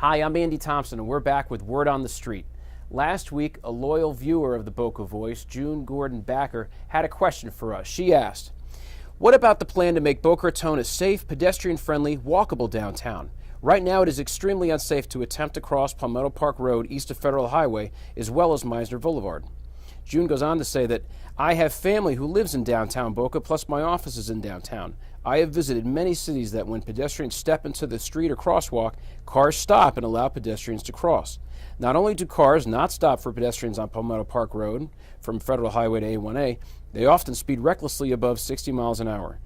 Hi, I'm Andy Thomson, and we're back with Word on the Street. Last week, a loyal viewer of the Boca Voice, June Gordon Backer, had a question for us. She asked, what about the plan to make Boca Raton a safe, pedestrian-friendly, walkable downtown? Right now, it is extremely unsafe to attempt to cross Palmetto Park Road east of Federal Highway, as well as Meisner Boulevard. June goes on to say that, I have family who lives in downtown Boca, plus my office is in downtown. I have visited many cities that when pedestrians step into the street or crosswalk, cars stop and allow pedestrians to cross. Not only do cars not stop for pedestrians on Palmetto Park Road from Federal Highway to A1A, they often speed recklessly above 60 miles an hour.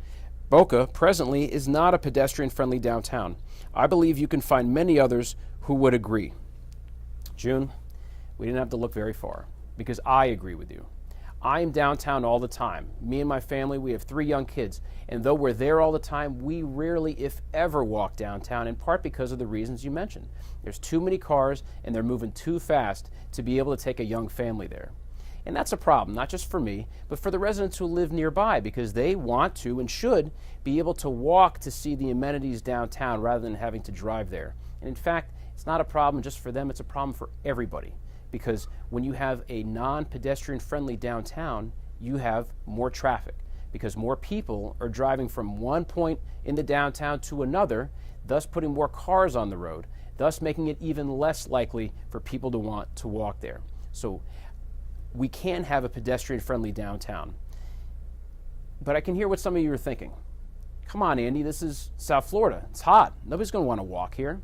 Boca presently is not a pedestrian-friendly downtown. I believe you can find many others who would agree. June, we didn't have to look very far, because I agree with you. I am downtown all the time. Me and my family, we have 3 young kids, and though we're there all the time, we rarely, if ever, walk downtown, in part because of the reasons you mentioned. There's too many cars, and they're moving too fast to be able to take a young family there. And that's a problem, not just for me, but for the residents who live nearby, because they want to and should be able to walk to see the amenities downtown rather than having to drive there. And in fact, it's not a problem just for them, it's a problem for everybody. Because when you have a non-pedestrian friendly downtown, you have more traffic because more people are driving from one point in the downtown to another, thus putting more cars on the road, thus making it even less likely for people to want to walk there. So we can have a pedestrian friendly downtown. But I can hear what some of you are thinking. Come on, Andy, this is South Florida. It's hot. Nobody's going to want to walk here.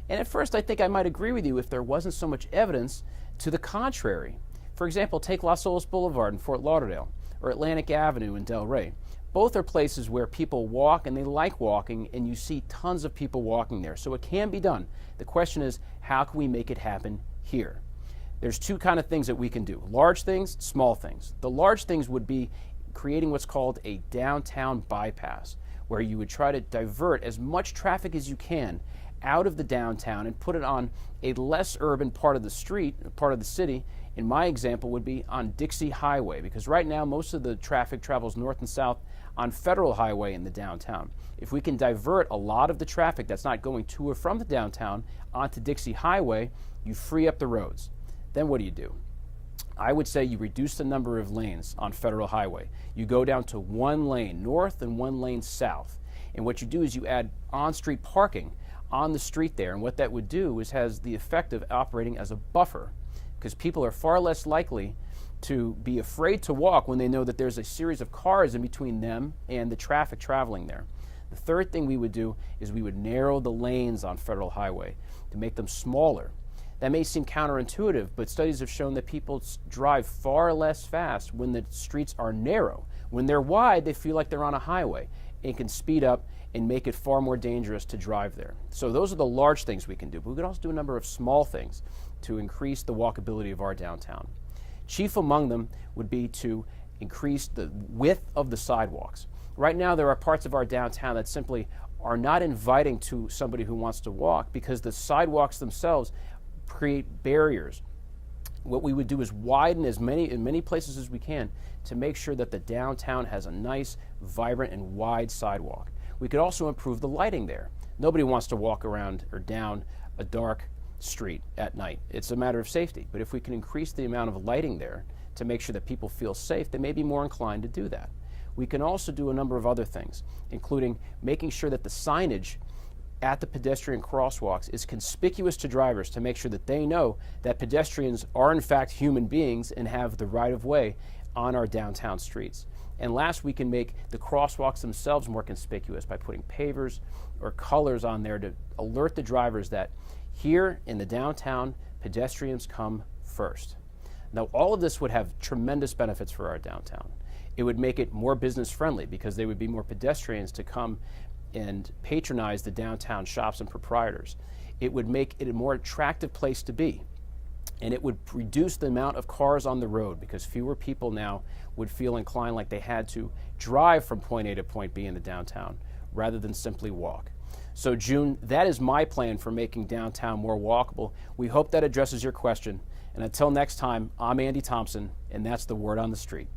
And at first, I think I might agree with you if there wasn't so much evidence to the contrary. For example, take Las Olas Boulevard in Fort Lauderdale or Atlantic Avenue in Delray. Both are places where people walk and they like walking, and you see tons of people walking there. So it can be done. The question is, how can we make it happen here? There's 2 kind of things that we can do. Large things, small things. The large things would be creating what's called a downtown bypass, where you would try to divert as much traffic as you can out of the downtown and put it on a less urban part of the street, part of the city. In my example would be on Dixie Highway, because right now most of the traffic travels north and south on Federal Highway in the downtown. If we can divert a lot of the traffic that's not going to or from the downtown onto Dixie Highway, you free up the roads. Then what do? I would say you reduce the number of lanes on Federal Highway. You go down to 1 lane north and 1 lane south. And what you do is you add on-street parking on the street there, and what that would do is has the effect of operating as a buffer, because people are far less likely to be afraid to walk when they know that there's a series of cars in between them and the traffic traveling there. The third thing we would do is we would narrow the lanes on Federal Highway to make them smaller. That may seem counterintuitive, but studies have shown that people drive far less fast when the streets are narrow. When they're wide, they feel like they're on a highway and can speed up and make it far more dangerous to drive there. So those are the large things we can do, but we can also do a number of small things to increase the walkability of our downtown. Chief among them would be to increase the width of the sidewalks. Right now there are parts of our downtown that simply are not inviting to somebody who wants to walk because the sidewalks themselves create barriers. What we would do is widen in many places as we can to make sure that the downtown has a nice, vibrant, and wide sidewalk. We could also improve the lighting there. Nobody wants to walk around or down a dark street at night. It's a matter of safety. But if we can increase the amount of lighting there to make sure that people feel safe, they may be more inclined to do that. We can also do a number of other things, including making sure that the signage at the pedestrian crosswalks is conspicuous to drivers to make sure that they know that pedestrians are in fact human beings and have the right of way on our downtown streets. And last, we can make the crosswalks themselves more conspicuous by putting pavers or colors on there to alert the drivers that here in the downtown, pedestrians come first. Now, all of this would have tremendous benefits for our downtown. It would make it more business friendly because there would be more pedestrians to come and patronize the downtown shops and proprietors. It would make it a more attractive place to be. And it would reduce the amount of cars on the road because fewer people now would feel inclined like they had to drive from point A to point B in the downtown rather than simply walk. So June, that is my plan for making downtown more walkable. We hope that addresses your question. And until next time, I'm Andy Thomson, and that's the Word on the Street.